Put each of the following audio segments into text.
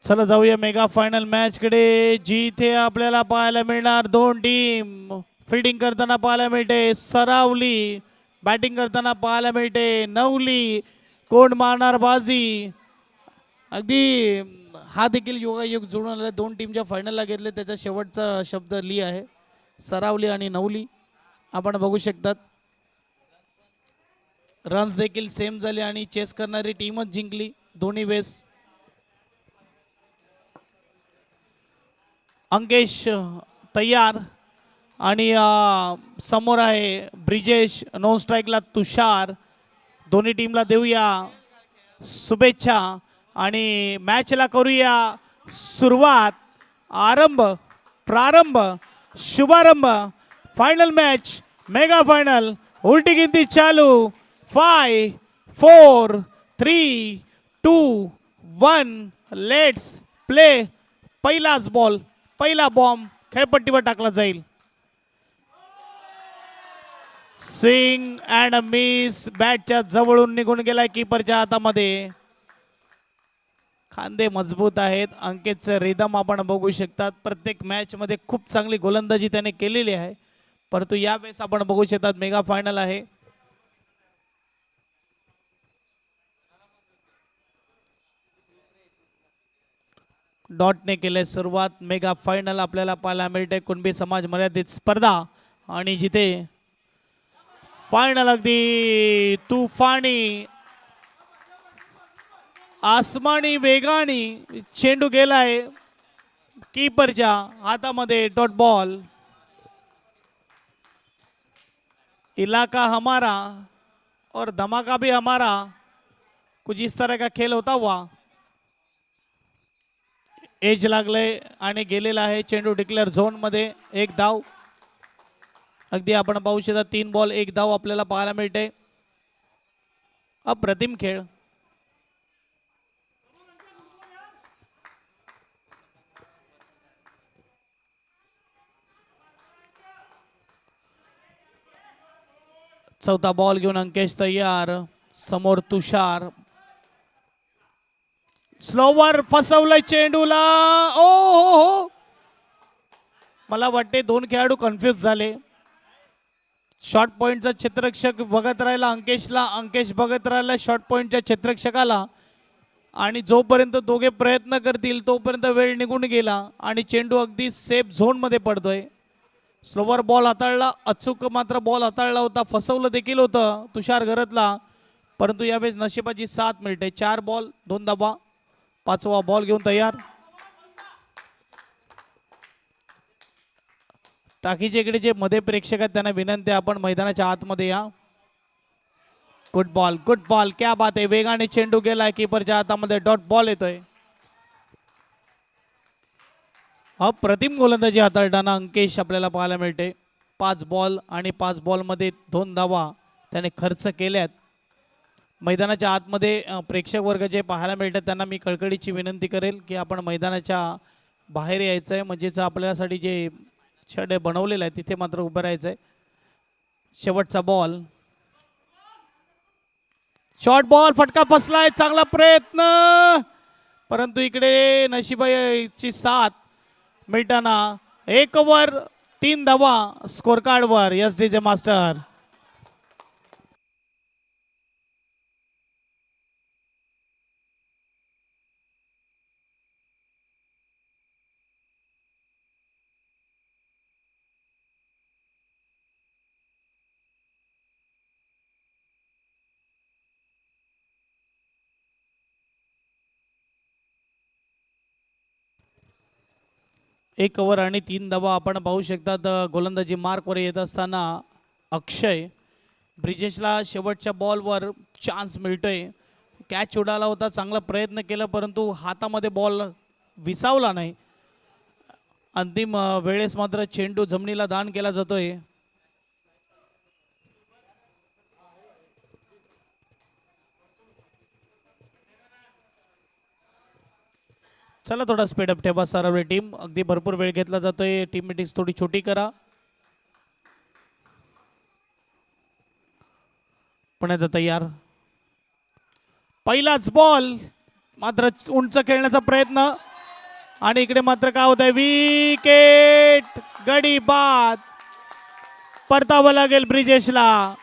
चला जाऊया mega final match कडे, जिथे आपल्याला पाहायला मिळणार दोन टीम फिल्डिंग करताना पाहायला मिळते सरावली, बॅटिंग करताना पाहायला मिळते नवली. कोण मारणार बाजी? अगदी हा देखील योगायोग जोडून आला. दोन टीमच्या फायनलला घेतले, त्याचा शेवटचा शब्द ली आहे, सरावली आणि नवली. आपण बघू शकतात रन्स देखील सेम झाले आणि चेस करणारी टीमच जिंकली दोन्ही वेळेस. अंकेश तयार आणि समोर आहे ब्रिजेश. नॉन स्ट्राईकला तुषार. दोन्ही टीमला देऊया शुभेच्छा आणि मॅचला करूया सुरुवात. आरंभ, प्रारंभ, शुभारंभ. Final match, mega final. उलटी गिनती चालू. 5 4 3 2 1 लेट्स प्ले. पहिलाच बॉल, पहिला बॉम्ब खेळपट्टीवर टाकला जाईल. Swing and miss. बॅटच्या जवळून निघून गेलाय कीपरच्या हातामध्ये. खांदे मजबूत आहेत. अंकितचं रिदम आपण बघू शकतात. प्रत्येक मॅच मध्ये खूप चांगली गोलंदाजी त्याने केलेली आहे, परंतु यावेळेस आपण बघू शकतात मेगा फायनल आहे. डॉटने केले सुरुवात. मेगा फायनल आपल्याला पाहायला मिळते कुणबी समाज मर्यादित स्पर्धा, आणि जिथे फायनल अगदी तुफानी आसमानी वेगाने चेंडू गेलाय कीपरच्या हातामध्ये. Dot ball. इलाका हमारा और धमाका भी हमारा, कुछ इस तरह का खेल होता हुआ. एज लागले आणि गेलेला आहे चेंडू डिक्लेअर झोन मध्ये. एक धाव. अगदी आपण पाहू शकता 3 बॉल 1 धाव आपल्याला पाहायला मिळते. अप्रतिम खेळ. चौथा बॉल घेऊन अंकेश तयार. समोर तुषार. स्लोवर फसवलंय चेंडूला. ओ हो, मला वाटते 2 खेळाडू कन्फ्युज झाले. शॉर्ट पॉइंटचा क्षेत्ररक्षक बघत राहिला अंकेशला, अंकेश बघत राहिला शॉर्ट पॉइंटच्या क्षेत्ररक्षकाला, आणि जोपर्यंत दोघे प्रयत्न करतील तोपर्यंत वेळ निघून गेला आणि चेंडू अगदी सेफ झोन मध्ये पडतोय. स्लोवर बॉल हाताळला, अचूक मात्र बॉल हाताळला होता. फसवलं देखील होतं तुषार घरतला, परंतु यावेळेस नशिबाची साथ मिळते. 4 बॉल 2 धावा. 5वा बॉल घेऊन तयार. टाकीच्या इकडे जे मध्ये प्रेक्षक आहेत त्यांना विनंती, आपण मैदानाच्या आतमध्ये या. गुड बॉल, गुड बॉल, क्या बात आहे. वेगाने चेंडू गेलाय कीपरच्या हातामध्ये. डॉट बॉल येतोय. अप्रतिम गोलंदाजी हाताळताना अंकेश आपल्याला पाहायला मिळते. 5 बॉल आणि 5 बॉल मध्ये 2 धावा त्याने खर्च केल्यात. मैदानाच्या आतमध्ये प्रेक्षक वर्ग जे पाहायला मिळतात त्यांना मी कळकळीची विनंती करेल की आपण मैदानाच्या बाहेर यायचं आहे, म्हणजेच आपल्यासाठी जे शेड बनवलेलं आहे तिथे मात्र उभं राहायचं आहे. शेवटचा बॉल. शॉर्ट बॉल, फटका फसलाय. चांगला प्रयत्न, परंतु इकडे नशिबाची साथ मिळताना 1 ओव्हर 3 धावा स्कोर कार्ड वर. Yes D J master. एक ओव्हर आणि 3 धावा आपण पाहू शकतात. गोलंदाजी मार्कवर येत असताना अक्षय. ब्रिजेशला शेवटच्या बॉलवर चान्स मिळतोय. कॅच उडाला होता, चांगला प्रयत्न केला परंतु हातामध्ये बॉल विसावला नाही. अंतिम वेळेस मात्र चेंडू जमिनीला दान केला जातोय. चला थोडा स्पीडअप ठेवा सरावली टीम. अगदी भरपूर वेळ घेतला जातोय. टीम मीटिंग थोडी छोटी करा. पुण्यात तयार. पहिलाच बॉल मात्र उंच खेळण्याचा प्रयत्न. आणि इकडे मात्र काय होत आहे, विकेट, गडी बाद. परतावं लागेल ब्रिजेशला.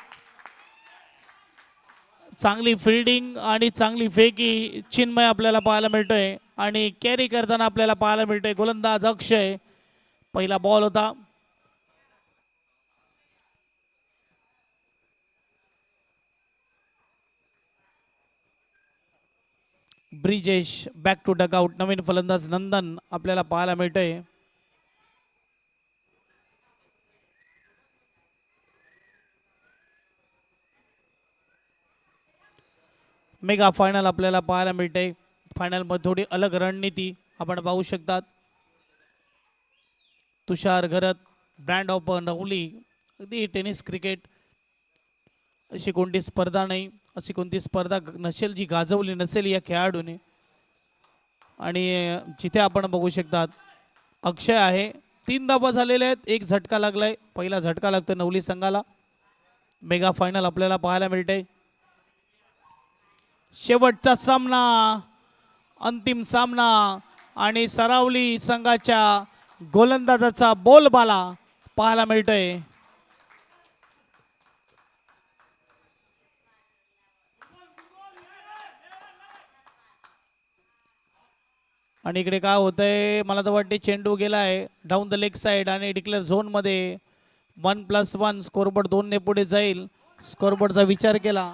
चांगली फिल्डिंग आणि चांगली फेकी चिन्मय आपल्याला पाहायला मिळतोय आणि कॅरी करताना आपल्याला पाहायला मिळतोय गोलंदाज अक्षय. पहिला बॉल होता. Brijesh back to dugout. नवीन फलंदाज नंदन आपल्याला पाहायला मिळतोय. मेगा फायनल आपल्याला पाहायला मिळते. फायनल मध्ये थोडी अलग रणनीती आपण पाहू शकतात. तुषार घरत, ब्रँड ऑफ नवली. अगदी टेनिस क्रिकेट अशी कोणती स्पर्धा नाही, अशी कोणती स्पर्धा नसेल जी गाजवली नसेल या खेळाडूने. आणि जिथे आपण बघू शकतात अक्षय आहे. 3 धावा झालेल्या आहेत, 1 झटका लागलाय. पहिला झटका लागतो नवली संघाला. मेगा फायनल आपल्याला पाहायला मिळते. शेवटचा सामना, अंतिम सामना आणि सरावली संघाच्या गोलंदाजाचा बोलबाला पाहायला मिळतोय. आणि इकडे काय होतंय, मला तर वाटते चेंडू गेलाय डाऊन द लेग साइड आणि डिक्लेअर झोन मध्ये. 1+1 स्कोरबोर्ड 2 ने पुढे जाईल. स्कोरबोर्डचा विचार केला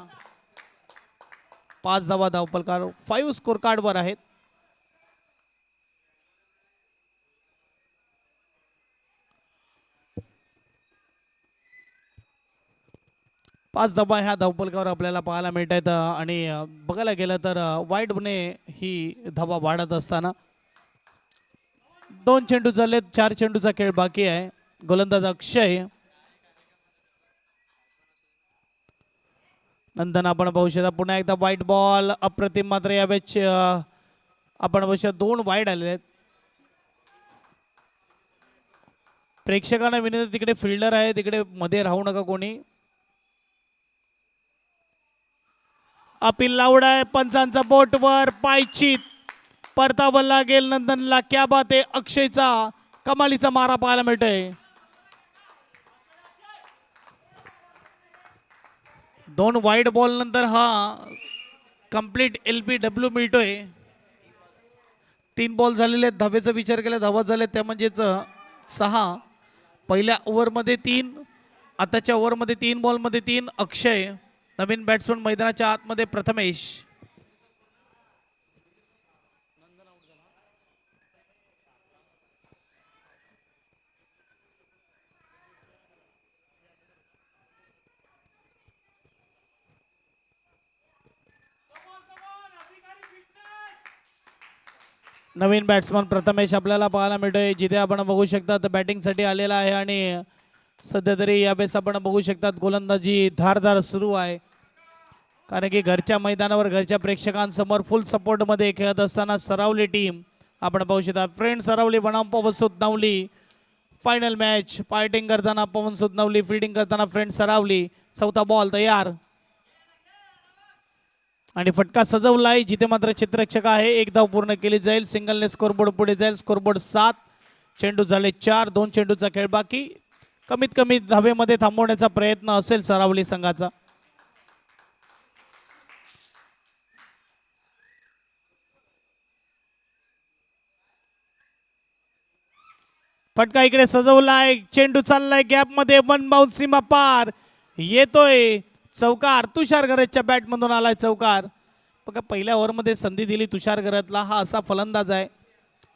5 धावा धावपलकार 5 स्कोर कार्ड वर आहेत. 5 धावा ह्या धावपलकावर आपल्याला पाहायला मिळत आहेत. आणि बघायला गेलं तर वाईडने ही धावा वाढत असताना 2 चेंडू झालेत. 4 चेंडूचा खेळ बाकी आहे. गोलंदाज अक्षय. नंतर आपण पाहू शकता पुन्हा एकदा वाईट बॉल. अप्रतिम मात्र यावेळेस आपण पाहू शकता 2 वाईड आलेले आहेत. प्रेक्षकांना विनंती, तिकडे फिल्डर आहे, तिकडे मध्ये राहू नका कोणी. अपील लावडाय पंचांचा बोटवर पायचीत. परतावं लागेल नंदनला. क्या बात आहे, अक्षयचा कमालीचा मारा पाहायला मिळतोय. 2 वाईड बॉल नंतर हा कंप्लीट LBW मिळतोय. 3 बॉल झालेले धावेचा विचार केला, धावा झाले त्या म्हणजेच 6. पहिल्या ओव्हरमध्ये 3, आताच्या ओव्हरमध्ये 3 बॉलमध्ये 3. अक्षय. नवीन बॅट्समन मैदानाच्या आतमध्ये प्रथमेश. नवीन बॅट्समन प्रथमेश आपल्याला पाहायला मिळतोय. जिथे आपण बघू शकता बॅटिंगसाठी आलेला आहे आणि सध्या तरी यावेळेस आपण बघू शकतात गोलंदाजी धारदार सुरू आहे. कारण की घरच्या मैदानावर घरच्या प्रेक्षकांसमोर फुल सपोर्टमध्ये खेळत असताना सरावली टीम आपण पाहू शकता. फ्रेंड सरावली बनाम Pawan Sutanvali. Final match. Fighting करताना पवन सुतनवली, फील्डिंग करताना फ्रेंड सरावली. चौथा बॉल तयार आणि फटका सजवलाय. जिथे मात्र चित्ररक्षक आहे. 1 धाव पूर्ण केली जाईल. सिंगलने स्कोरबोर्ड पुढे जाईल. स्कोरबोर्ड 7. चेंडू झाले 4. 2 चेंडूचा खेळ बाकी. कमीत कमी धावेमध्ये थांबवण्याचा प्रयत्न असेल सरावली संघाचा. फटका इकडे सजवलाय. चेंडू चाललाय गॅप मध्ये. 1 बाउन्स सीमा पार. येतोय चौकार. तुषार गरजच्या बॅट मधून आलाय चौकार. बघा पहिल्या ओव्हरमध्ये संधी दिली तुषार गरजला. हा असा फलंदाज आहे,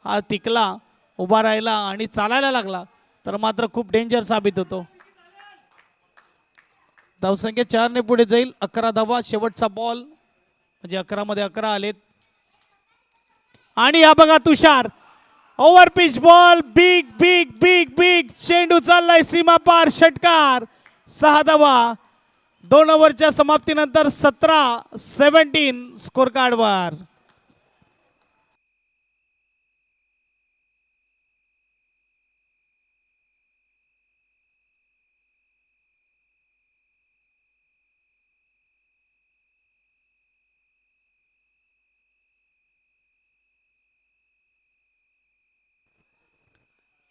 हा टिकला, उभा राहिला आणि चालायला लागला तर मात्र खूप डेंजर साबित होतो. धावसंख्या 4 ने पुढे जाईल. 11 धावा. शेवटचा बॉल म्हणजे 11 मध्ये 11 आलेत. आणि हा बघा Tushar over pitch ball. Big big big big चेंडू चाललाय सीमा पार. षटकार. 6 धावा. 2 ओव्हरच्या समाप्तीनंतर 17-17 स्कोर कार्डवर.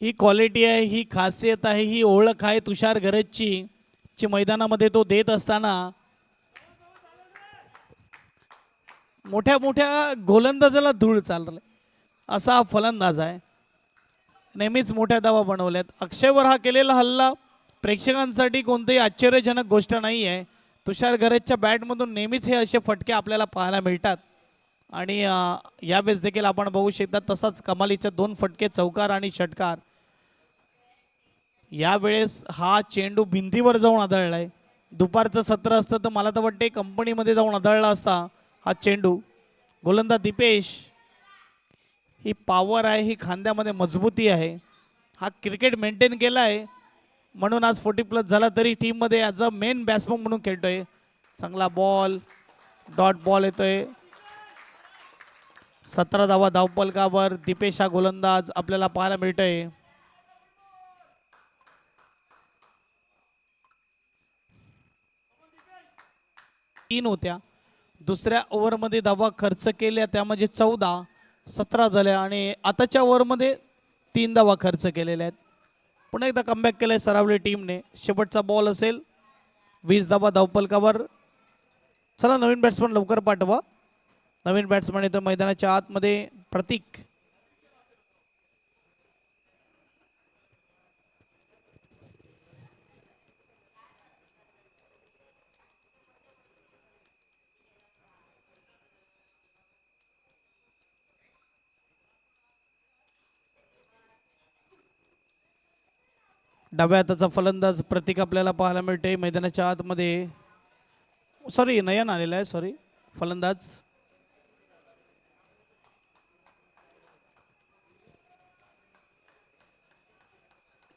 ही क्वालिटी आहे, ही खासियत आहे, ही ओळख आहे तुषार गरजची जी मैदानामध्ये तो देत असताना मोठ्या मोठ्या गोलंदाजाला धूळ चालले असा हा फलंदाज आहे. नेहमीच मोठ्या धावा बनवल्यात. अक्षयवर हा केलेला हल्ला प्रेक्षकांसाठी कोणतीही आश्चर्यजनक गोष्ट नाही आहे. तुषार गरजच्या बॅटमधून नेहमीच हे असे फटके आपल्याला पाहायला मिळतात आणि यावेळेस देखील आपण बघू शकता तसाच कमालीचे 2 फटके चौकार आणि षटकार. यावेळेस हा चेंडू भिंतीवर जाऊन आदळलाय. दुपारचं सत्र असतं तर मला तर वाटते कंपनीमध्ये जाऊन आदळला असता हा चेंडू. गोलंदाज दीपेश, ही पॉवर आहे, ही खांद्यामध्ये मजबूती आहे. हा क्रिकेट मेंटेन केला आहे म्हणून आज 40+ झाला तरी टीममध्ये ॲज अ मेन बॅट्समन म्हणून खेळतोय. चांगला बॉल, डॉट बॉल येतोय. 17 धावा धावपलकावर दीपेश हा गोलंदाज आपल्याला पाहायला मिळतोय. तीन होत्या, दुसऱ्या ओव्हरमध्ये धावा खर्च केल्या त्या म्हणजे 14, 17 झाल्या आणि आताच्या ओव्हरमध्ये 3 धावा खर्च केलेल्या आहेत. पुन्हा एकदा कमबॅक केलंय सरावली टीमने. शेवटचा बॉल असेल, 20 धावा धावपलकावर. चला नवीन बॅट्समन लवकर पाठवा. नवीन बॅट्समन येतं मैदानाच्या आतमध्ये, प्रतीक. डाव्या हाताचा फलंदाज प्रतीक आपल्याला पाहायला मिळते मैदानाच्या आतमध्ये. सॉरी, नयन आलेला आहे. सॉरी, फलंदाज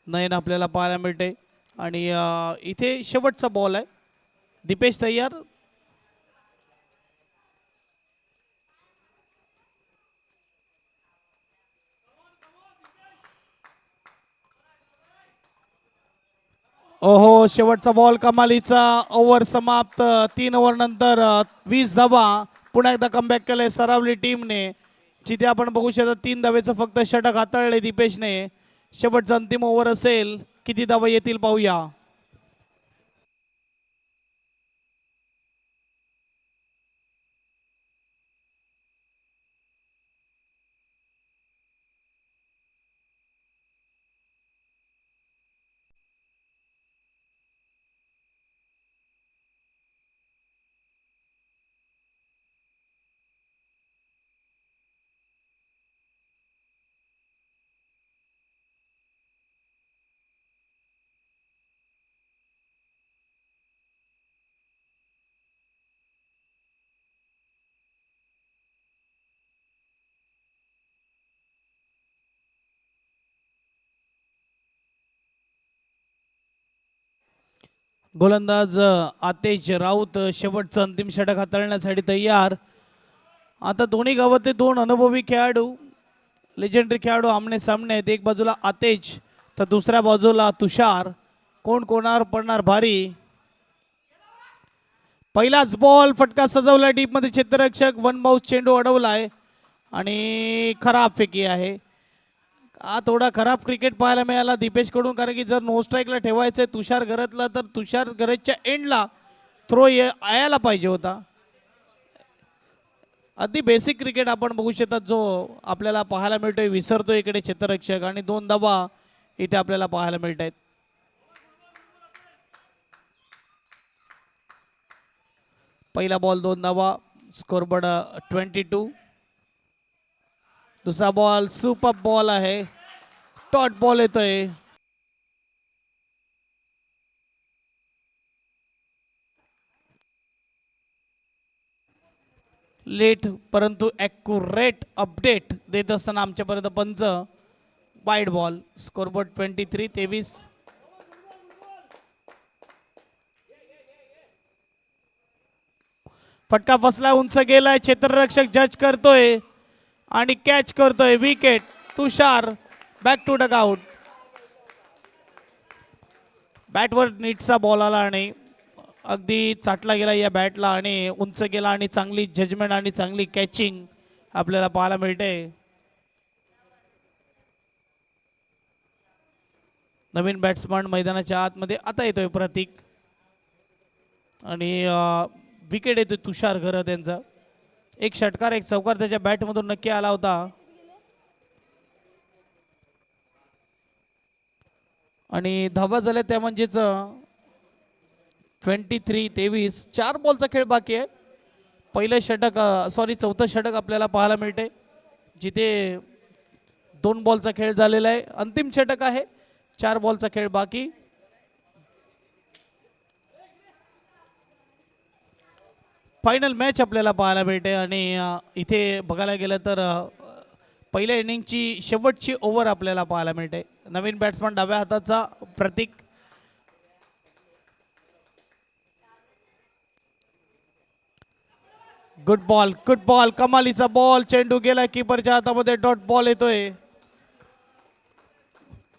नयन आपल्याला पाहायला मिळते आणि इथे शेवटचा बॉल आहे. दीपेश तयार. ओहो, शेवटचा बॉल कमालीचा. ओव्हर समाप्त. 3 ओव्हर नंतर 20 धावा. पुन्हा एकदा कमबॅक केलंय सरावली टीमने. जिथे आपण बघू शकता 3 धावेचं फक्त षटक हाताळले दीपेशने. शेवटचा अंतिम ओव्हर असेल, किती धावा येतील पाहूया. गोलंदाज आतेश राऊत शेवटचं अंतिम षटक हाताळण्यासाठी तयार. आता दोन्ही गावातले 2 अनुभवी खेळाडू, लेजेंडरी खेळाडू आमने सामने आहेत. एक बाजूला आतेश तर दुसऱ्या बाजूला तुषार. कोण कोणावर पडणार भारी. पहिलाच बॉल, फटका सजवला डीप मध्ये. क्षेत्ररक्षक वन बाउन्स चेंडू अडवलाय आणि खराब फेकी आहे. हा थोडा खराब क्रिकेट पाहायला मिळाला दीपेश कडून, कारण की जर नो स्ट्राईकला ठेवायचंय तुषार गरजला तर तुषार गरजच्या एंडला थ्रो यायला पाहिजे होता. अगदी बेसिक क्रिकेट आपण बघू शकता जो आपल्याला पाहायला मिळतोय. विसरतो इकडे क्षेत्ररक्षक आणि 2 धावा इथे आपल्याला पाहायला मिळत आहेत. पहिला बॉल 2 धावा, स्कोरबोर्ड 22. दुसरा बॉल सुपर बॉल आहे, डॉट बॉल येतोय. लेट परंतु ॲक्युरेट अपडेट देत असताना आमच्यापर्यंत पंच. Wide ball, scoreboard 23. फटका फसला, उंच गेलाय. क्षेत्ररक्षक जज करतोय आणि कॅच करतोय. Wicket. Tushar back to dugout. बॅटवर नीटचा बॉल आला आणि अगदी चाटला गेला या बॅटला आणि उंच गेला आणि चांगली जजमेंट आणि चांगली कॅचिंग आपल्याला पाहायला मिळते. नवीन बॅट्समन मैदानाच्या आतमध्ये आता येतोय प्रतीक आणि विकेट येतोय तुषार घर त्यांचा. एक षटकार एक चौकार त्याच्या बॅटमधून नक्की आला होता आणि धावा झाल्या त्या म्हणजेच 23-23. 4 बॉलचा खेळ बाकी आहे. पहिलं षटक चौथं षटक आपल्याला पाहायला मिळते जिथे 2 बॉलचा खेळ झालेला आहे. अंतिम षटक आहे. 4 बॉलचा खेळ बाकी. फायनल मॅच आपल्याला पाहायला मिळते आणि इथे बघायला गेलं तर पहिल्या इनिंगची शेवटची ओव्हर आपल्याला पाहायला मिळते. नवीन बॅट्समन डाव्या हाताचा प्रतीक. गुड बॉल कमालीचा बॉल. चेंडू गेला कीपरच्या हातामध्ये. डॉट बॉल येतोय.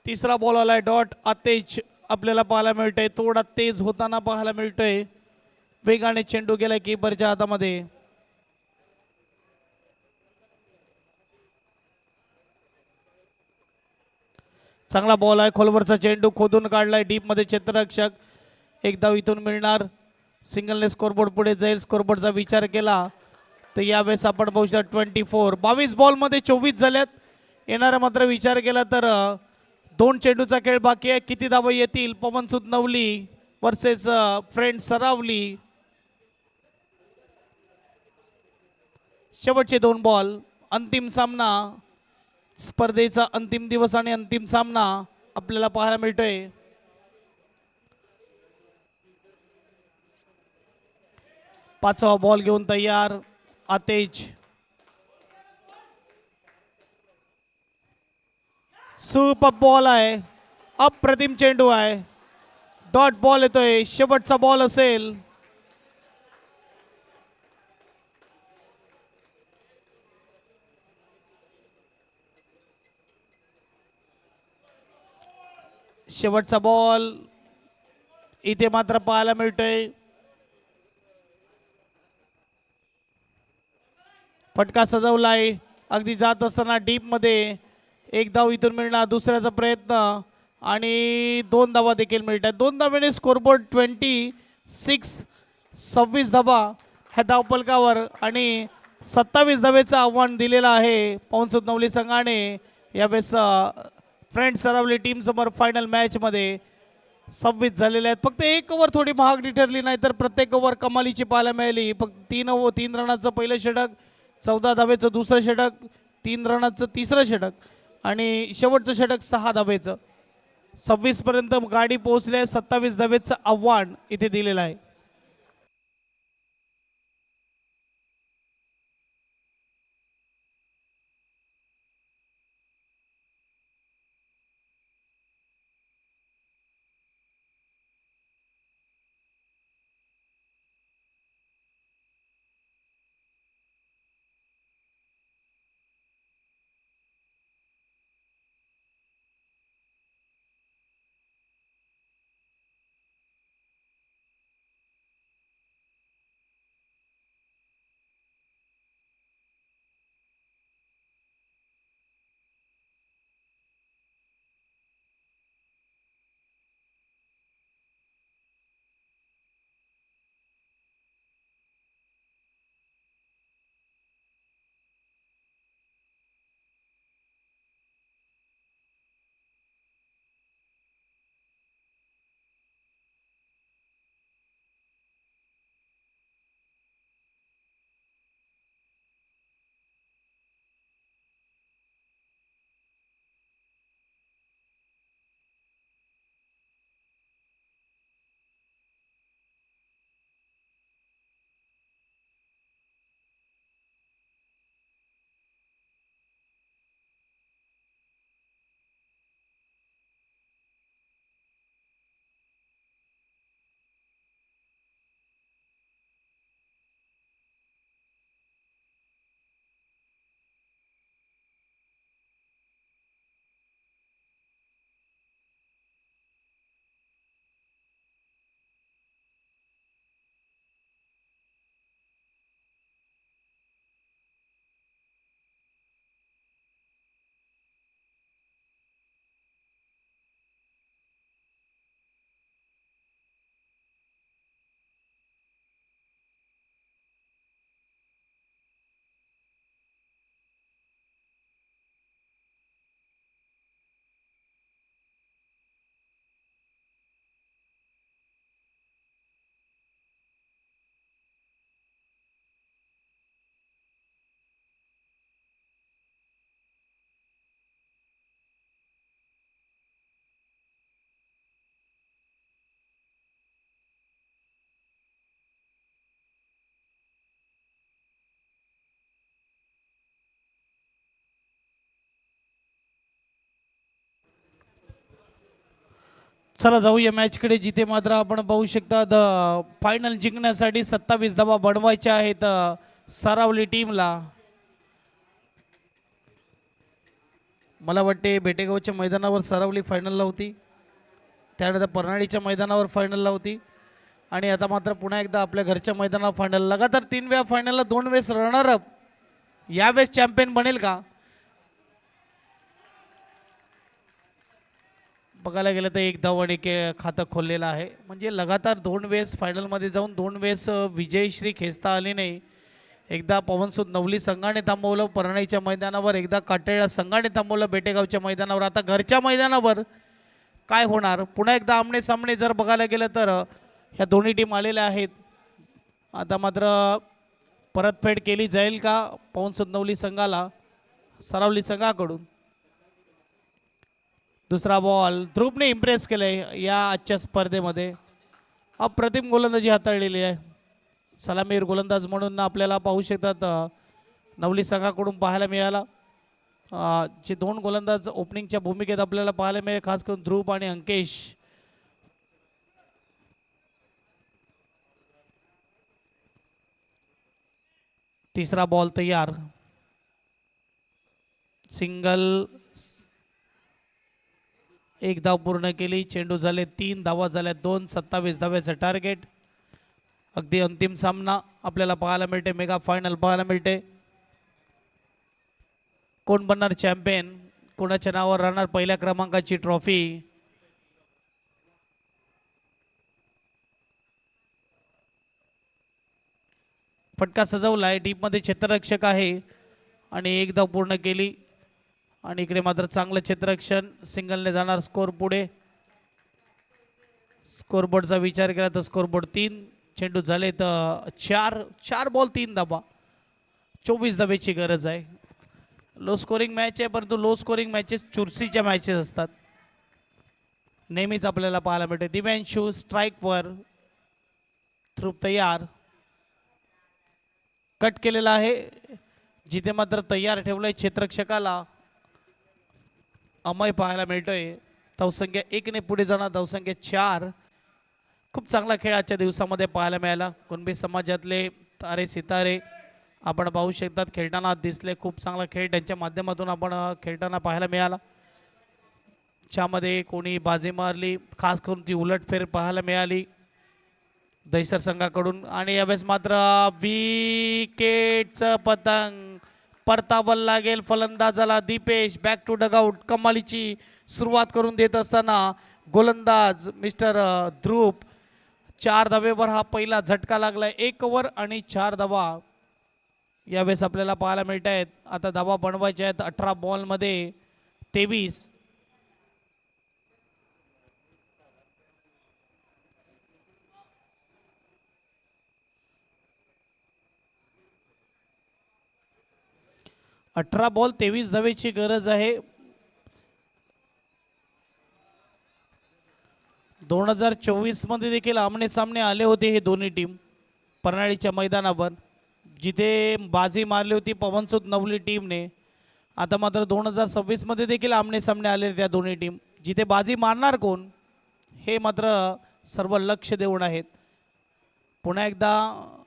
तिसरा बॉल आलाय डॉट. अतेज आपल्याला पाहायला मिळतोय. थोडा तेज होताना पाहायला मिळतोय. वेगाने चेंडू गेलाय कीपरच्या हातामध्ये. चांगला बॉल आहे. खोलवरचा चेंडू खोदून काढलाय डीप मध्ये क्षेत्ररक्षक. एक धाव इथून मिळणार. सिंगलने स्कोरबोर्ड पुढे जाईल. स्कोरबोर्डचा विचार केला तर यावेळेस आपण बघू शकतो 24. 22 बॉलमध्ये 24 झाल्यात. येणारा मात्र विचार केला तर 2 चेंडूचा खेळ बाकी आहे. किती धावा येतील. पवन सुत नवली वर्सेस फ्रेंड सरावली. शेवटचे 2 बॉल. अंतिम सामना. स्पर्धेचा अंतिम दिवस आणि अंतिम सामना आपल्याला पाहायला मिळतोय. पाचवा बॉल घेऊन तयार अतेज. सुपर बॉल आहे. अप्रतिम चेंडू आहे. डॉट बॉल येतोय. शेवटचा बॉल असेल. शेवटचा बॉल इथे मात्र पाहायला मिळतोय. फटका सजवलाय. अगदी जात असताना डीप मध्ये. एक धाव इथून मिळणार. दुसऱ्याचा प्रयत्न आणि 2 धावा देखील मिळतात. 2 धावेने स्कोरबोर्ड 26. 26 धावा ह्या धावपलकावर आणि 27 धावेचं आव्हान दिलेलं आहे पवनसुत नवली संघाने यावेळेस फ्रेंड सरावली टीम समोर फायनल मॅच मध्ये. 26 झालेले आहेत. फक्त एक ओव्हर थोडी महागडी ठरली नाही तर प्रत्येक ओव्हर कमालीची पाहायला मिळाली. फक्त 3 रनाचं पहिलं षटक. 14 धावेचं दुसरं षटक. 3 रनाचं तिसरं षटक आणि शेवटचं षटक 6 धावेचं. 26 पर्यंत गाडी पोहोचली आहे. 27 धावेचं आव्हान इथे दिलेलं आहे. चला जाऊया मॅचकडे, जिथे मात्र आपण पाहू शकता फायनल जिंकण्यासाठी 27 धावा बनवायच्या आहेत सरावली टीमला. मला वाटते बेटेगावच्या मैदानावर सरावली फायनलला होती, त्यानंतर परनाळीच्या मैदानावर फायनलला होती आणि आता मात्र पुन्हा एकदा आपल्या घरच्या मैदानावर फायनल. लगातार 3 वेळा फायनलला, 2 वेळेस रनर अप. यावेळेस चॅम्पियन बनेल का? बघायला गेलं तर 1 धाव आणि खातं खोललेलं आहे. म्हणजे लगातार 2 वेळेस फायनलमध्ये जाऊन 2 वेळेस विजयश्री खेचता आली नाही. एकदा पवनसूद नवली संघाने थांबवलं परनाईच्या मैदानावर, एकदा काटेळा संघाने थांबवलं बेटेगावच्या मैदानावर. आता घरच्या मैदानावर काय होणार? पुन्हा एकदा आमने सामने जर बघायला गेलं तर ह्या दोन्ही टीम आलेल्या आहेत. आता मात्र परतफेड केली जाईल का पवनसूद नवली संघाला सरावली संघाकडून? दुसरा बॉल. ध्रुवने इम्प्रेस केलंय या आजच्या स्पर्धेमध्ये, अप्रतिम गोलंदाजी हाताळलेली आहे. सलामीर गोलंदाज म्हणून आपल्याला पाहू शकतात नवली संघाकडून पाहायला मिळाला. जे 2 गोलंदाज ओपनिंगच्या भूमिकेत आपल्याला पाहायला मिळेल, खास करून ध्रुव आणि अंकेश. तिसरा बॉल तयार. सिंगल. 1 धाव पूर्ण केली. चेंडू झाले 3 धावा झाल्या 2. 27 धाव्याचं टार्गेट. अगदी अंतिम सामना आपल्याला पाहायला मिळते, मेगा फायनल पाहायला मिळते. कोण बनणार चॅम्पियन? कोणाच्या नावावर राहणार पहिल्या क्रमांकाची ट्रॉफी? फटका सजवलाय. डीपमध्ये क्षेत्ररक्षक आहे आणि 1 धाव पूर्ण केली आणि इकडे मात्र चांगलं क्षेत्ररक्षण. सिंगलने जाणार स्कोर पुढे. स्कोरबोर्डचा विचार केला तर स्कोरबोर्ड 3. चेंडू झाले तर 4 बॉल 3 धावा. 24 धावेची गरज आहे. लो स्कोरिंग मॅच आहे, परंतु लो स्कोरिंग मॅचेस चुरशीच्या मॅचेस असतात, नेहमीच आपल्याला पाहायला मिळते. दिव्यांशू स्ट्राईकवर. ध्रुव तयार. कट केलेला आहे, जिथे मात्र तयार ठेवलंय क्षेत्ररक्षकाला. अमय पाहायला मिळतोय. धावसंख्या 1 ने पुढे जाणार, धावसंख्या 4. खूप चांगला खेळ आजच्या दिवसामध्ये पाहायला मिळाला. कुणबी समाजातले तारे सितारे आपण पाहू शकतात खेळताना दिसले. खूप चांगला खेळ त्यांच्या माध्यमातून आपण खेळताना पाहायला मिळाला. त्यामध्ये कोणी बाजी मारली, खास करून ती उलटफेर पाहायला मिळाली दहिसर संघाकडून. आणि यावेळेस मात्र विकेटचं पतंग. परतावल लागेल फलंदाजाला. Deepesh back to dugout. कमालीची सुरुवात करून देत असताना गोलंदाज मिस्टर ध्रुव. 4 धावेवर हा पहिला झटका लागलाय. 1 ओव्हर आणि 4 धावा यावेळेस आपल्याला पाहायला मिळत आहेत. आता धावा बनवायच्या आहेत 18 बॉलमध्ये 23. अठरा बॉल 23 धावेची गरज आहे. 2024 मध्ये देखील आमने सामने आले होते हे दोन्ही टीम परनाळीच्या मैदानावर, जिथे बाजी मारली होती पवनसूद नवली टीमने. आता मात्र 2026 मध्ये देखील आमने सामने आले त्या दोन्ही टीम, जिथे बाजी मारणार कोण हे मात्र सर्व लक्ष देऊन आहेत. पुन्हा एकदा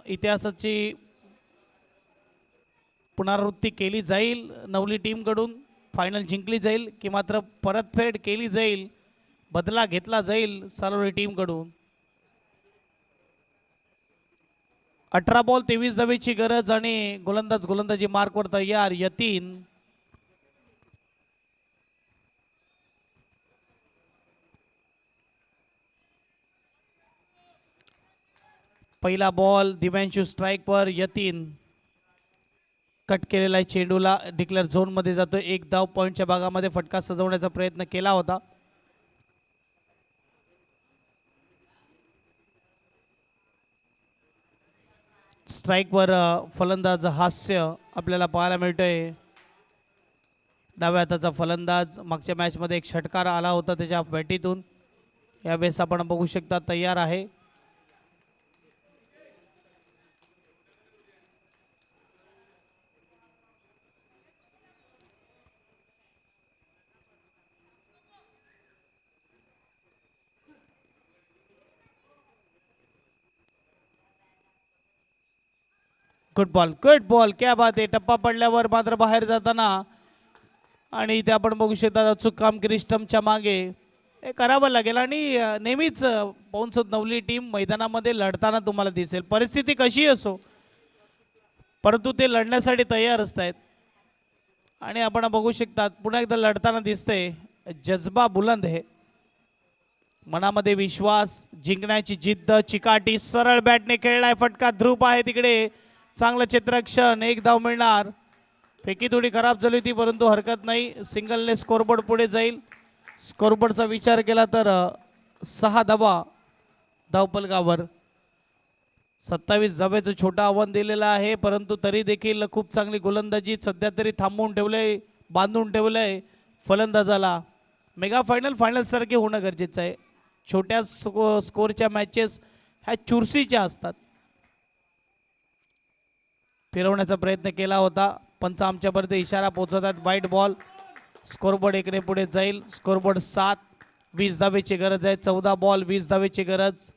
इतिहासाची पुनरावृत्ती केली जाईल नवली टीमकडून, फायनल जिंकली जाईल की मात्र परतफेड केली जाईल, बदला घेतला जाईल सरावली टीमकडून. 18 बॉल 23 धावेची गरज आणि गोलंदाजी मार्कवर तयार. यतीन. पहिला बॉल दिव्यांशू स्ट्राईकवर. यतीन कट केलेला आहे चेंडूला. डिक्लेअर झोन मध्ये जातो. 1 धाव. पॉईंटच्या भागामध्ये फटका सजवण्याचा प्रयत्न केला होता. स्ट्राईकवर फलंदाज हास्य आपल्याला पाहायला मिळतोय. डाव्या हाताचा फलंदाज. मागच्या मॅचमध्ये एक षटकार आला होता त्याच्या बॅटीतून. यावेळेस आपण बघू शकता तयार आहे. गुड बॉल क्या बात आहे. टप्पा पडल्यावर मात्र बाहेर जाताना आणि इथे आपण बघू शकता अचूक कामगिरी स्टंपच्या मागे हे करावं लागेल. आणि नेहमीच पवन नवली टीम मैदानामध्ये लढताना तुम्हाला दिसेल, परिस्थिती कशी असो परंतु ते लढण्यासाठी तयार असतात. आणि आपण बघू शकता पुन्हा एकदा लढताना दिसते. जज्बा बुलंद आहे, मनामध्ये विश्वास, जिंकण्याची जिद्द, चिकाटी. सरळ बॅटने खेळलाय फटका, ध्रुप आहे तिकडे. चांगलं चित्रक्षण, एक धाव मिळणार. फेकी थोडी खराब झाली होती परंतु हरकत नाही, सिंगलने स्कोरबोर्ड पुढे जाईल. स्कोरबोर्डचा विचार केला तर 6 धावा धावपलकावर. 27 धावेचं छोटं आव्हान दिलेलं आहे परंतु तरी देखील खूप चांगली गोलंदाजी सध्या तरी थांबवून ठेवलंय, बांधून ठेवलंय फलंदाजाला. मेगा फायनल सारखे होणं गरजेचं आहे. छोट्या स्कोरच्या मॅचेस ह्या चुरशीच्या असतात. फिरवण्याचा प्रयत्न केला होता, पंच आमच्यापर्यंत इशारा पोहोचवतात. वाईट बॉल. स्कोरबोर्ड एकने पुढे जाईल. स्कोरबोर्ड 7. 20 धावेची गरज आहे. 14 बॉल 20 धावेची गरज.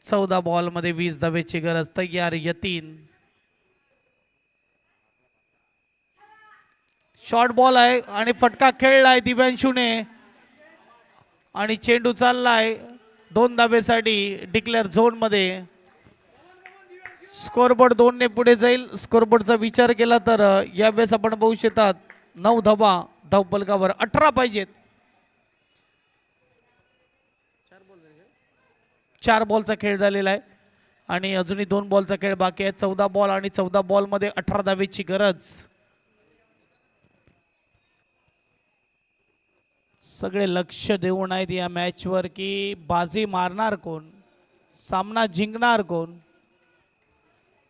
चौदा बॉल मध्ये 20 धावेची गरज. तयार यतीन. शॉर्ट बॉल आहे आणि फटका खेळलाय दिव्यांशूने आणि चेंडू चाललाय 2 धावेसाठी डिक्लेअर झोन मध्ये. स्कोरबोर्ड 2 ने पुढे जाईल. स्कोरबोर्डचा विचार केला तर यावेळेस आपण बघू शकतात 9 धावा धावपलकावर. 18 पाहिजेत. 4 बॉलचा खेळ झालेला आहे आणि अजूनही 2 बॉलचा खेळ बाकी आहे. 14 बॉल आणि 14 बॉल मध्ये 18 धावेची गरज. सगळे लक्ष देऊन आहेत या मॅचवर की बाजी मारणार कोण, सामना जिंकणार कोण.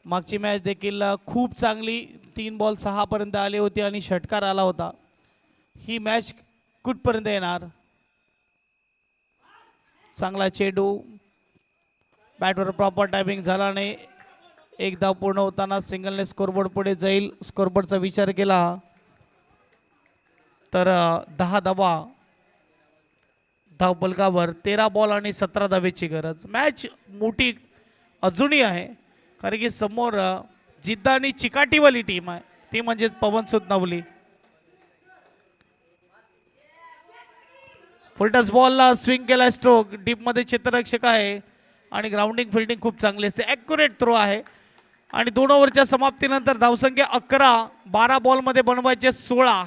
मागची मॅच देखील खूप चांगली 3 बॉल 6 पर्यंत आली होती आणि षटकार आला होता. ही मॅच कुठपर्यंत येणार. चांगला चेंडू, बॅटवर प्रॉपर टायमिंग झाला नाही. 1 धाव पूर्ण होताना सिंगलने स्कोरबोर्ड पुढे जाईल. स्कोरबोर्डचा विचार केला तर 10 धावा धावपलकावर. 13 बॉल आणि 17 धावेची गरज. मॅच मोठी अजूनही आहे कारण की समोर जिद्द आणि चिकाटीवाली टीम आहे, ती म्हणजे पवन नवली. फुलटस बॉलला स्विंग केला, स्ट्रोक डीप मध्ये क्षेत्ररक्षक आहे आणि ग्राउंडिंग फिल्डिंग खूप चांगली असते. ॲक्युरेट थ्रो आहे आणि 2 ओव्हरच्या समाप्तीनंतर धावसंख्या 11. 12 बॉलमध्ये बनवायचे 16.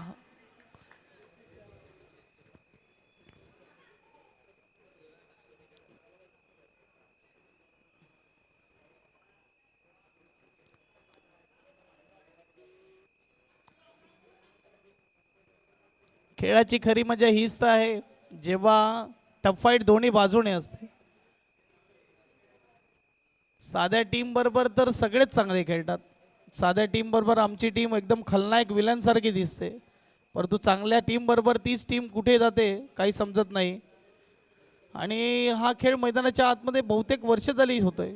खेळाची खरी मजा हीच तर आहे जेव्हा टफ फाईट दोन्ही बाजूने असते. साध्या टीम बरोबर तर सगळेच चांगले खेळतात. साध्या टीम बरोबर आमची टीम एकदम खलनायक विलन सारखी दिसते परंतु चांगल्या टीम बरोबर तीच टीम कुठे जाते काही समजत नाही. आणि हा खेळ मैदानाच्या आतमध्ये बहुतेक वर्ष झाली होतोय.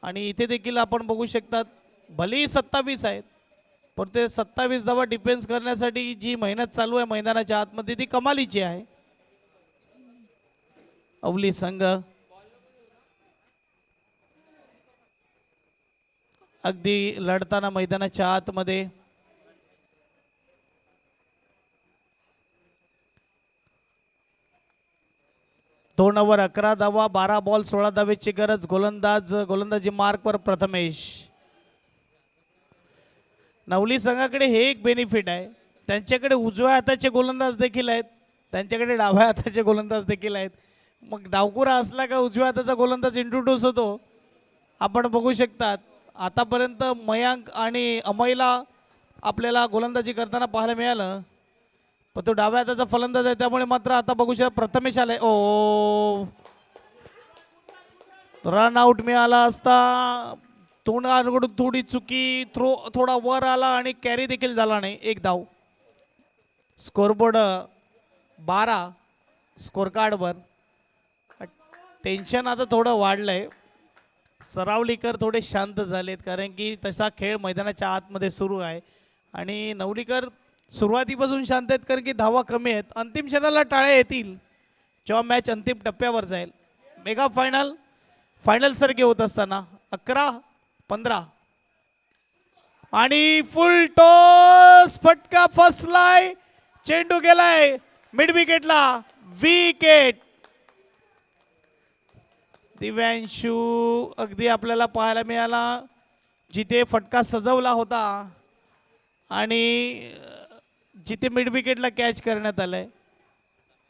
आणि इथे देखील आपण बघू शकतात भलेही 27 आहेत पण ते 27 धावा डिफेन्स करण्यासाठी जी मेहनत चालू आहे मैदानाच्या आतमध्ये ती कमालीची आहे. अवली संघ अगदी लढताना मैदानाच्या आतमध्ये. दोन ओव्हर 11 धावा. 12 बॉल 16 धावेची गरज. गोलंदाजी मार्कवर प्रथमेश. नवली संघाकडे हे एक बेनिफिट आहे, त्यांच्याकडे उजव्या हाताचे गोलंदाज देखील आहेत, त्यांच्याकडे डाव्या हाताचे गोलंदाज देखील आहेत. मग डावकुरा असला का उजव्या हाताचा गोलंदाज इंट्रोड्यूस होतो. आपण बघू शकतात आतापर्यंत मयांक आणि अमयला आपल्याला गोलंदाजी करताना पाहायला मिळालं पण तो डाव्या हाताचा फलंदाज आहे त्यामुळे मात्र आता बघू शकता प्रथमेश आलाय. ओ रन आउट मिळाला असता. तोंडाकडून थोडी चुकी, थ्रो थोडा वर आला आणि कॅरी देखील झाला नाही. 1 धाव. स्कोरबोर्ड 12 स्कोर कार्डवर. टेन्शन आता थोडं वाढलंय. सरावलीकर थोडे शांत झालेत कारण की तसा खेळ मैदानाच्या आतमध्ये सुरू आहे आणि नवलीकर सुरुवातीपासून शांत आहेत कारण की धावा कमी आहेत. अंतिम क्षणाला टाळ्या येतील जेव्हा मॅच अंतिम टप्प्यावर जाईल. मेगा फायनल सारखे होत असताना 11-15 आणि फुल टॉस फटका फसलाय. चेंडू गेलाय मिड विकेटला. विकेट. दिव्यांशू अगदी आपल्याला पाहायला मिळाला जिथे फटका सजवला होता आणि जिथे मिड विकेटला कॅच करण्यात आलाय.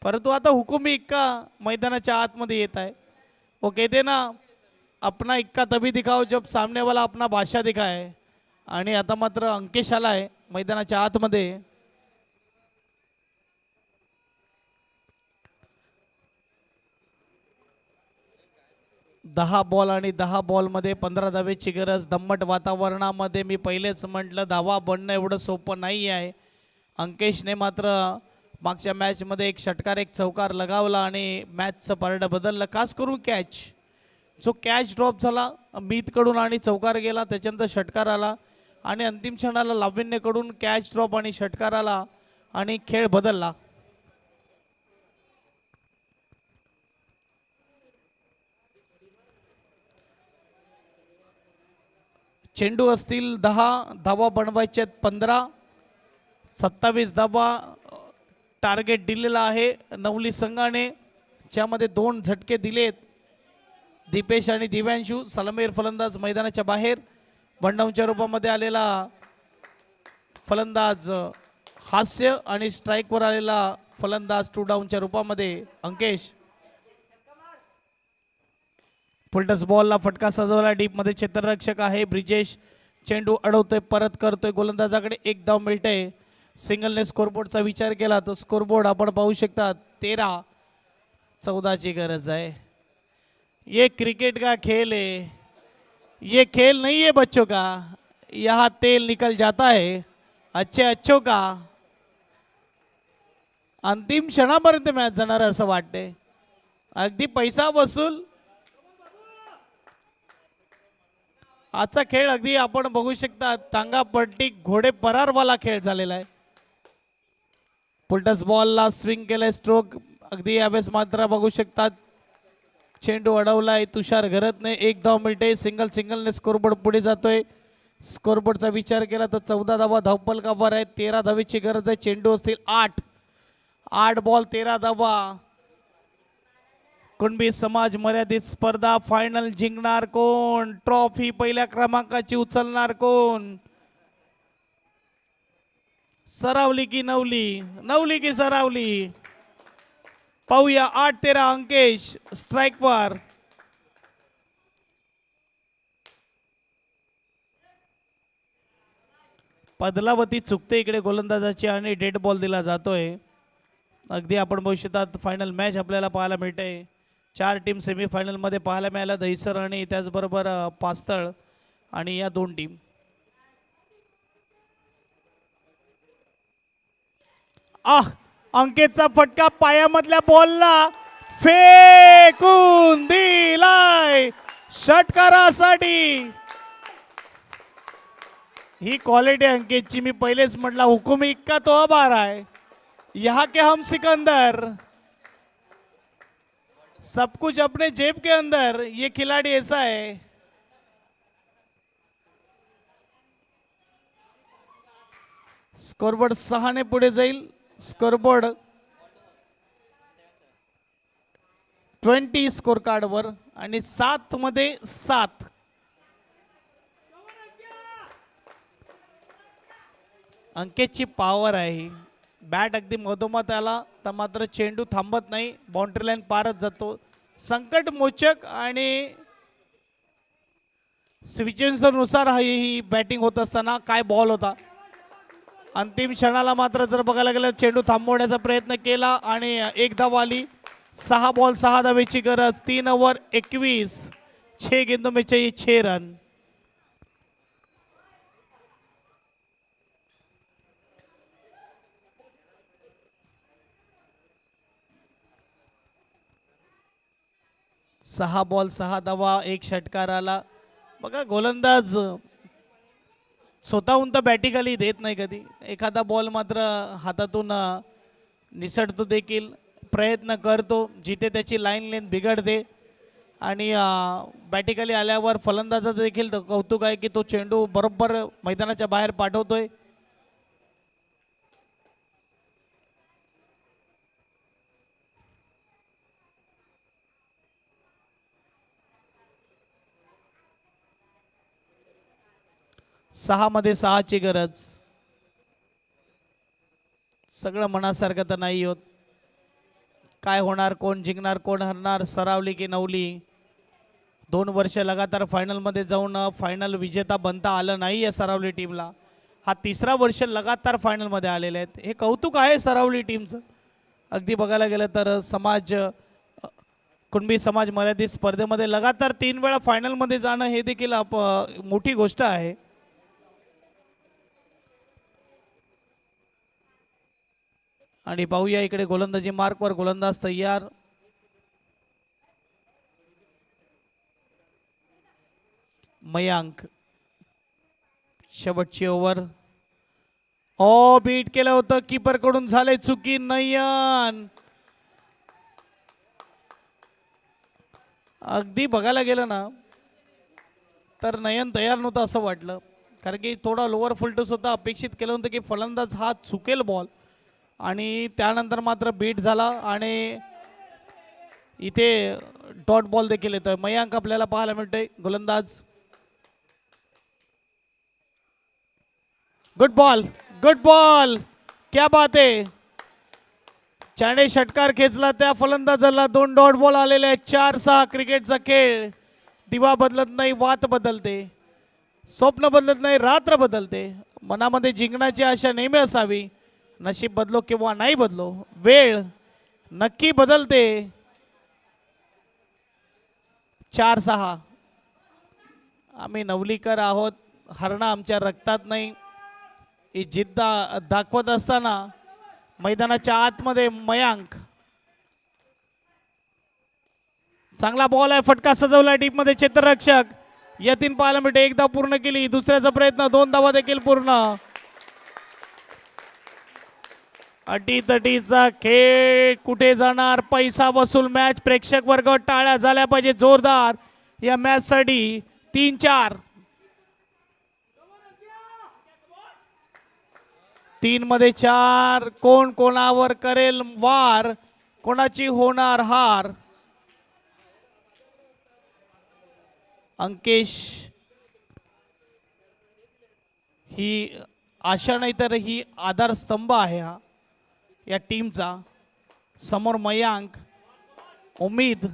परंतु आता हुकुमी इक्का मैदानाच्या आतमध्ये येत आहे. वो कहते ना अपना इक्का तभी दिखाओ जब सामने वाला अपना बादशाह दिखाए. आणि आता मात्र अंकेश आला आहे मैदानाच्या आतमध्ये. दहा बॉल आणि 10 बॉलमध्ये 15 धावेची गरज. दम्मट वातावरणामध्ये मी पहिलेच म्हटलं धावा बनणं एवढं सोपं नाही आहे. अंकेशने मात्र मागच्या मॅचमध्ये एक षटकार एक चौकार लगावला आणि मॅचचं पारडं बदललं. खास करून कॅच जो कॅच ड्रॉप झाला मीतकडून आणि चौकार गेला त्याच्यानंतर षटकार आला आणि अंतिम क्षणाला लावण्यकडून कॅच ड्रॉप आणि षटकार आला आणि खेळ बदलला. चेंडू असतील 10 धावा बनवायचे 15. 27 धावा टार्गेट दिलेला आहे नवली संघाने ज्यामध्ये 2 झटके दिलेत. दीपेश आणि दिव्यांशू. सलामीर फलंदाज मैदानाच्या बाहेर. बंडाऊनच्या रूपामध्ये आलेला फलंदाज हास्य आणि स्ट्राईकवर आलेला फलंदाज 2 डाऊनच्या रूपामध्ये अंकेश. फुलटस बॉलला फटका सजवला. डीप मध्ये क्षेत्ररक्षक आहे ब्रिजेश. चेंडू अडवतोय परत करतोय गोलंदाजाकडे 1 धाव मिळते. सिंगलने स्कोरबोर्डचा विचार केला तर स्कोरबोर्ड आपण पाहू शकता 13-14 ची गरज आहे. ये क्रिकेट का खेल है, ये खेल नहीं है बच्चों का. यहाँ तेल निकल जाता है अच्छों का. अंतिम क्षणापर्यंत मॅच जाणार असं वाटते. अगदी पैसा वसूल आजचा खेळ. अगदी आपण बघू शकता टांगा पट्टी घोडे परारवाला खेळ झालेला आहे. फुलटस बॉलला स्विंग केलाय स्ट्रोक. अगदी यावेळेस मात्र बघू शकतात चेंडू अडवलाय तुषार घरतने. 1 धाव मिळते. सिंगलने स्कोरबोर्ड पुढे जातोय. स्कोरबोर्डचा विचार केला तर 14 धावा धावपलकावर आहे. 13 धावेची गरज आहे. चेंडू असतील 8 बॉल 13 धावा. कुणबी समाज मर्यादित स्पर्धा फायनल जिंकणार कोण. ट्रॉफी पहिल्या क्रमांकाची उचलणार कोण. सरावली की नवली, नवली की सरावली. पाहूया 8-13 अंकेश स्ट्राईकवर. पदलावती चुकते इकडे गोलंदाजाची आणि डेड बॉल दिला जातोय. अगदी आपण बघू शकतात फायनल मॅच आपल्याला पाहायला मिळते. 4 टीम सेमीफायनल मध्ये पाहायला मिळाल्या. दहिसर आणि त्याचबरोबर पास्तळ आणि या 2 टीम. अंकेशचा फटका पायामधल्या बॉलला फेकून दिलाय षटकारासाठी. ही क्वालिटी अंकेशची मी पहिलेच म्हटला. हुकुमी इक्का तो अब आ रहा है. यहाँ के हम सिकंदर. सब कुछ अपने जेब के अंदर. ये खिलाड़ी ऐसा है. स्कोरबोर्ड 6 ने पुढे जाईल. स्कोरबोर्ड 20 स्कोर कार्ड वर आणि 7 मध्ये 7. अंकेशची पॉवर आहे. बॅट अगदी मधोमध आला तर मात्र चेंडू थांबत नाही. बाउंड्री लाईन पारच जातो. संकट मोचक आणि सिच्युएशननुसार ही बॅटिंग होत असताना काय बॉल होता. अंतिम क्षणाला मात्र जर बघायला गेलं चेंडू थांबवण्याचा प्रयत्न केला आणि 1 धाव आली. 6 बॉल 6 धावेची गरज. 3 ओव्हर 21. 6 गेंदों में चाहिए 6 रन. सहा बॉल 6 धावा 1 षटकार आला. बघा गोलंदाज स्वतःहून तर बॅटिकली देत नाही कधी, एखादा बॉल मात्र हातातून निसटतो देखील, प्रयत्न करतो, जिथे त्याची लाईन लेंथ बिघडते आणि बॅटिकली आल्यावर फलंदाजाचं देखील कौतुक आहे की तो चेंडू बरोबर मैदानाच्या बाहेर पाठवतोय. सहा मध्ये सहाची गरज. सगळं मनासारखं तर नाही होत. काय होणार, कोण जिंकणार, कोण हरणार, सरावली की नवली. 2 वर्ष लगातार फायनलमध्ये जाऊन फायनल विजेता बनता आलं नाही या सरावली टीमला. हा 3रा वर्ष लगातार फायनलमध्ये आलेले आहेत. हे कौतुक आहे सरावली टीमचं. अगदी बघायला गेलं तर कुणबी समाज मर्यादित स्पर्धेमध्ये लगातार 3 वेळा फायनलमध्ये जाणं हे देखील मोठी गोष्ट आहे. आणि पाहूया इकडे गोलंदाजी मार्कवर गोलंदाज तयार. मयांक शेवटची ओव्हर. बीट केलं होतं, कीपर कडून झाले चुकी. नयन अगदी बघायला गेलं ना तर नयन तयार नव्हतं असं वाटलं, कारण की थोडा लोअर फुलटूस होता. अपेक्षित केलं होतं की फलंदाज हा चुकेल बॉल, आणि त्यानंतर मात्र बीट झाला आणि इथे डॉट बॉल देखील येतोय. मयांक आपल्याला पाहायला मिळतोय गोलंदाज. गुड बॉल, गुड बॉल, क्या बात आहे. ज्याने षटकार खेचला त्या फलंदाजाला 2 डॉट बॉल आलेले आहेत. 4-6 क्रिकेटचा खेळ. दिवा बदलत नाही, वात बदलते. स्वप्न बदलत नाही, रात्र बदलते. मनामध्ये जिंकण्याची आशा नेहमी असावी. नशीब बदलो किंवा नाही बदलो, वेळ नक्की बदलते. 4-6. आम्ही नवलीकर आहोत, हरणं आमच्या रक्तात नाही. ही जिद्द दाखवत असताना मैदानाच्या आतमध्ये मयांक. चांगला बॉल आहे, फटका सजवला डीप मध्ये क्षेत्ररक्षक यतीन पाहायला मिळते. एकदा पूर्ण केली, दुसऱ्याचा प्रयत्न, 2 धावा देखील पूर्ण. अटीतटीचा खेळ कुठे जाणार, पैसा वसूल मॅच. प्रेक्षक वर्ग टाळ्या झाल्या पाहिजे जोरदार या मॅच साठी. 3-4. 3 मध्ये 4. कोण कोणावर करेल वार, कोणाची होणार हार. अंकेश ही आशा नाही तर ही आधारस्तंभ आहे हा या टीमचा. समोर मयांक, उमेद.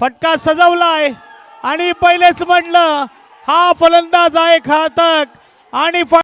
फटका सजवलाय आणि पहिलेच म्हटलं हा फलंदाज आहे घातक आणि